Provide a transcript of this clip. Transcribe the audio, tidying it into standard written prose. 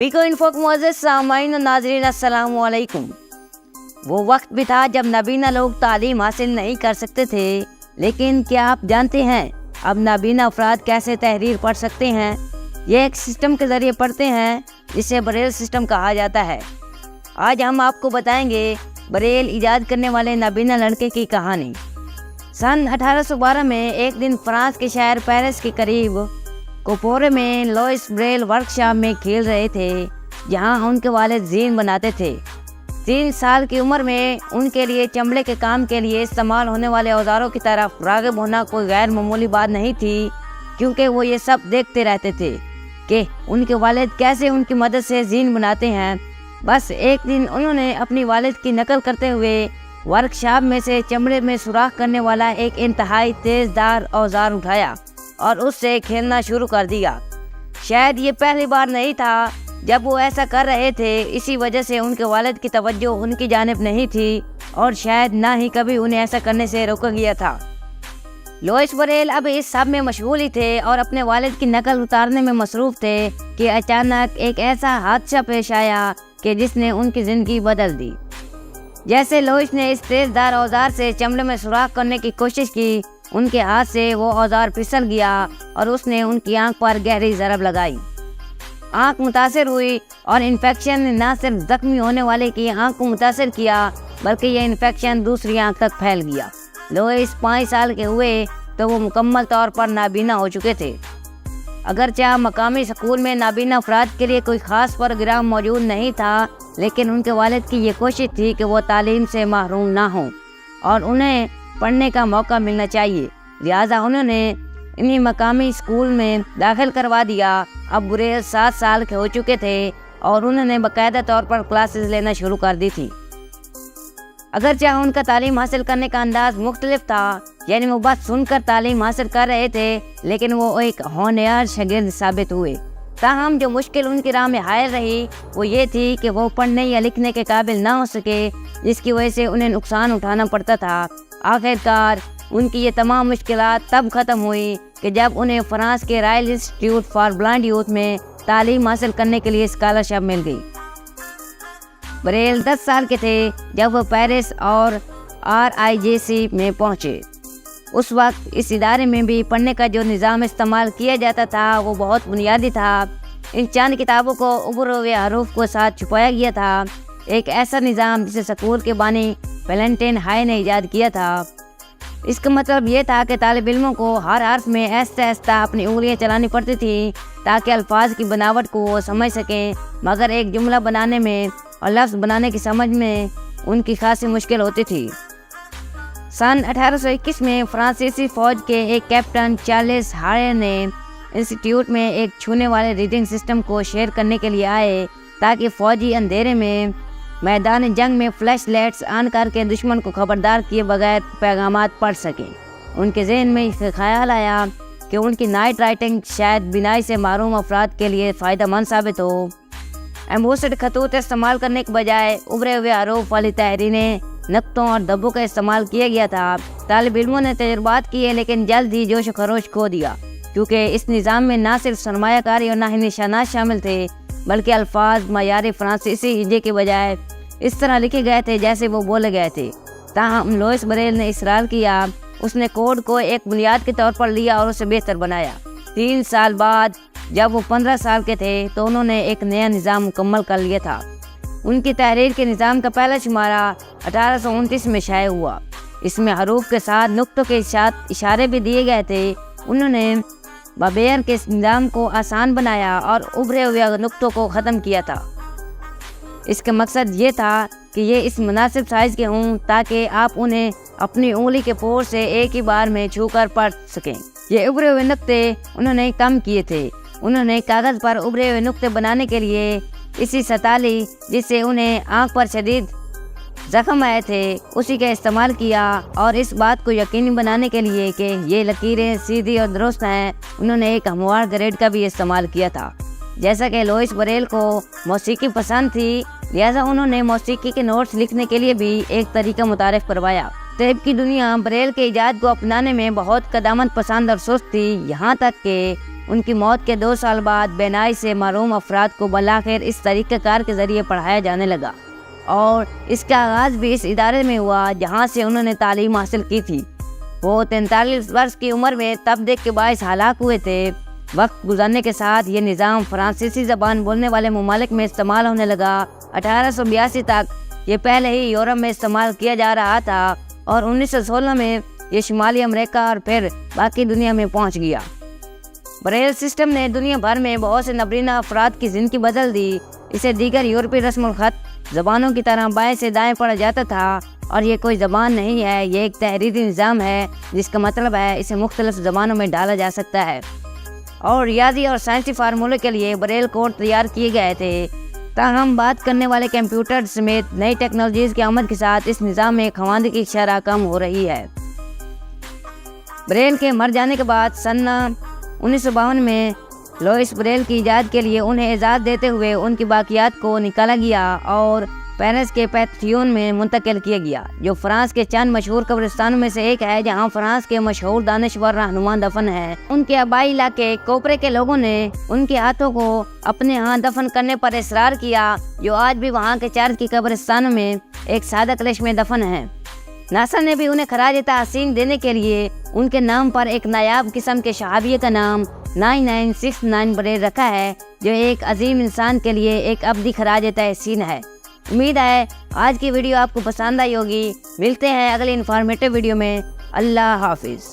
Pico info के मुअज़्ज़ज़ सामाईन और नाज़रीन अस्सलाम वालेकुम। वो वक्त भी था जब नाबीना लोग तालीम हासिल नहीं कर सकते थे, लेकिन क्या आप जानते हैं अब नाबीना अफराद कैसे तहरीर पढ़ सकते हैं? ये एक सिस्टम के ज़रिए पढ़ते हैं जिसे ब्रेल सिस्टम कहा जाता है। आज हम आपको बताएंगे ब्रेल ईजाद करने वाले नाबीना लड़के की कहानी। सन 1812 में एक दिन फ्रांस के शहर पेरिस के करीब कोपोरे में लुइस ब्रेल वर्कशॉप में खेल रहे थे, जहां उनके वालिद जीन बनाते थे। 3 साल की उम्र में उनके लिए चमड़े के काम के लिए इस्तेमाल होने वाले औजारों की तरफ राग़िब होना कोई गैर मामूली बात नहीं थी, क्योंकि वो ये सब देखते रहते थे कि उनके वालिद कैसे उनकी मदद से जीन बनाते हैं। बस एक दिन उन्होंने अपनी वालिद की नकल करते हुए वर्कशॉप में से चमड़े में सुराख करने वाला एक इंतहाई तेज़दार औजार उठाया और उससे खेलना शुरू कर दिया। शायद ये पहली बार नहीं था जब वो ऐसा कर रहे थे, इसी वजह से उनके वालिद की तवज्जो उनकी जानिब नहीं थी और शायद ना ही कभी उन्हें ऐसा करने से रोका गया था। लुइस ब्रेल अब इस सब में मशगूल ही थे और अपने वालिद की नकल उतारने में मसरूफ़ थे कि अचानक एक ऐसा हादसा पेश आया कि जिसने उनकी ज़िंदगी बदल दी। जैसे लुइस ने इस तेज़दार औजार से चमड़े में सुराख करने की कोशिश की, उनके हाथ से वो औजार फिसल गया और उसने उनकी आंख पर गहरी ज़रब लगाई। आंख मुतासिर हुई और इन्फेक्शन ने न सिर्फ ज़ख्मी होने वाले की आंख को मुतासिर किया, बल्कि यह इन्फेक्शन दूसरी आंख तक फैल गया। लुइस 5 साल के हुए तो वो मुकम्मल तौर पर नाबीना हो चुके थे। अगरचे मकामी स्कूल में नाबीना अफराद के लिए कोई ख़ास प्रोग्राम मौजूद नहीं था, लेकिन उनके वालिद की ये कोशिश थी कि वो तालीम से महरूम ना हों और उन्हें पढ़ने का मौका मिलना चाहिए। लिहाजा उन्होंने इन्हीं मकामी स्कूल में दाखिल करवा दिया। अब ब्रेल 7 साल के हो चुके थे और उन्होंने बाकायदा तौर पर क्लासेस लेना शुरू कर दी थी। अगरचे उनका तालीम हासिल करने का अंदाज मुख्तलिफ था, यानी वो बस सुनकर तालीम हासिल कर रहे थे, लेकिन वो एक होनहार शागिर्द साबित हुए। ताहम जो मुश्किल उनकी राह में हायल रही वो ये थी कि वो पढ़ने या लिखने के काबिल ना हो सके, जिसकी वजह से उन्हें नुकसान उठाना पड़ता था। आखिरकार उनकी ये तमाम मुश्किलात तब ख़त्म हुई कि जब उन्हें फ्रांस के royal institute for blind youth में तालीम हासिल करने के लिए स्कॉलरशिप मिल गई। ब्रेल 10 साल के थे जब वो पेरिस और RIJC में पहुँचे। उस वक्त इस इदारे में भी पढ़ने का जो निज़ाम इस्तेमाल किया जाता था वो बहुत बुनियादी था। इन चंद किताबों को उबरे हुए हरूफ को साथ छुपाया गया था, एक ऐसा निज़ाम जिसे स्कूल के बानी वैलेंटाइन हाई ने ईजाद किया था। इसका मतलब ये था कि तालिब इल्मों को हर हर्फ में आहिस्ता आहिस्ता अपनी उंगलियां चलानी पड़ती थी ताकि अल्फाज की बनावट को वो समझ सकें, मगर एक जुमला बनाने में और लफ्ज़ बनाने की समझ में उनकी खासी मुश्किल होती थी। सन 1821 में फ्रांसीसी फ़ौज के एक कैप्टन चार्ल्स हायर ने इंस्टीट्यूट में एक छूने वाले रीडिंग सिस्टम को शेयर करने के लिए आए, ताकि फ़ौजी अंधेरे में मैदान जंग में फ्लैश लाइट्स ऑन करके दुश्मन को खबरदार किए बगैर पैगामात पढ़ सकें। उनके जहन में एक ख्याल आया कि उनकी नाइट राइटिंग शायद बिनाई से महरूम अफराद के लिए फ़ायदेमंद साबित हो। एम्बोस्ड खतूत इस्तेमाल करने के बजाय उभरे हुए हरूफ वाली तहरीरें, नक्तों और धब्बों का इस्तेमाल किया गया था। तालिब इल्मों ने तजुर्बात किए, लेकिन जल्द ही जोश खरोश खो दिया, क्योंकि इस निज़ाम में ना सिर्फ सरमायाकारी और ना ही निशानात शामिल थे, बल्कि अल्फाज मयारी फ्रांसीसी हिजे के बजाय इस तरह लिखे गए थे जैसे वो बोले गए थे। ताहम लुइस ब्रेल ने इसरार किया, उसने कोड को एक बुनियाद के तौर पर लिया और उसे बेहतर बनाया। 3 साल बाद जब वो 15 साल के थे तो उन्होंने एक नया निज़ाम मुकम्मल कर लिया था। उनकी तहरीर के निज़ाम का पहला शुमारा 1829 में शाये हुआ। इसमें हरूफ के साथ नुक्तों के साथ इशारे भी दिए गए थे। उन्होंने बाबेयर के निज़ाम को आसान बनाया और उभरे हुए नुक्तों को ख़त्म किया था। इसका मकसद ये था कि ये इस मुनासिब साइज़ के हों ताकि आप उन्हें अपनी उंगली के पोर से एक ही बार में छूकर पढ़ सकें। ये उभरे हुए नुक्ते उन्होंने कम किए थे। उन्होंने कागज़ पर उभरे हुए नुक्ते बनाने के लिए इसी सताली जिससे उन्हें आँख पर शदीद ज़ख्म आए थे, उसी का इस्तेमाल किया, और इस बात को यकीनी बनाने के लिए कि ये लकीरें सीधी और दुरुस्त हैं, उन्होंने एक हमवार ग्रेड का भी इस्तेमाल किया था। जैसा कि लुइस ब्रेल को मौसीकी पसंद थी, लिहाजा उन्होंने मौसीकी के नोट्स लिखने के लिए भी एक तरीका मुतारिफ करवाया। तब की दुनिया ब्रेल के ईजाद को अपनाने में बहुत कदामत पसंद और सुस्त थी, यहाँ तक कि ان کی موت کے 2 سال بعد بینائی سے محروم افراد کو بالآخر اس طریقہ کار کے ذریعے پڑھایا جانے لگا، اور اس کا آغاز بھی اس ادارے میں ہوا جہاں سے انہوں نے تعلیم حاصل کی تھی۔ وہ 43 برس کی عمر میں تب دیکھ کے باعث ہلاک ہوئے تھے۔ وقت گزرنے کے ساتھ یہ نظام فرانسیسی زبان بولنے والے ممالک میں استعمال ہونے لگا۔ 1882 تک یہ پہلے ہی یورپ میں استعمال کیا جا رہا تھا اور 1916 میں یہ شمالی امریکہ اور پھر باقی دنیا میں پہنچ گیا۔ بریل سسٹم نے دنیا بھر میں بہت سے نابینا افراد کی زندگی بدل دی۔ اسے دیگر یورپی رسم الخط زبانوں کی طرح بائیں سے دائیں پڑھا جاتا تھا، اور یہ کوئی زبان نہیں ہے، یہ ایک تحریری نظام ہے، جس کا مطلب ہے اسے مختلف زبانوں میں ڈالا جا سکتا ہے۔ اور ریاضی اور سائنسی فارمولے کے لیے بریل کوڈ تیار کیے گئے تھے۔ تاہم بات کرنے والے کمپیوٹر سمیت نئی ٹیکنالوجیز کی آمد کے ساتھ اس نظام میں خواندگی کی شرح کم ہو رہی ہے۔ بریل کے مر جانے کے بعد سن 1952 میں لوئس بریل کی ایجاد کے لیے انہیں اعزاز دیتے ہوئے ان کی باقیات کو نکالا گیا اور پیرس کے پیتھیون میں منتقل کیا گیا، جو فرانس کے چند مشہور قبرستانوں میں سے ایک ہے، جہاں فرانس کے مشہور دانشور رہنما دفن ہیں۔ ان کے آبائی علاقے کوپرے کے لوگوں نے ان کے ہاتھوں کو اپنے ہاں دفن کرنے پر اصرار کیا، جو آج بھی وہاں کے چرچ کی قبرستانوں میں ایک سادہ کلش میں دفن ہیں۔ ناسا نے بھی انہیں خراج تحسین دینے کے لیے ان کے نام پر ایک نایاب قسم کے شہابیہ کا نام 9969 بریل رکھا ہے، جو ایک عظیم انسان کے لیے ایک ابدی خراج تحسین ہے۔ امید ہے آج کی ویڈیو آپ کو پسند آئی ہوگی۔ ملتے ہیں اگلی انفارمیٹیو ویڈیو میں۔ اللہ حافظ۔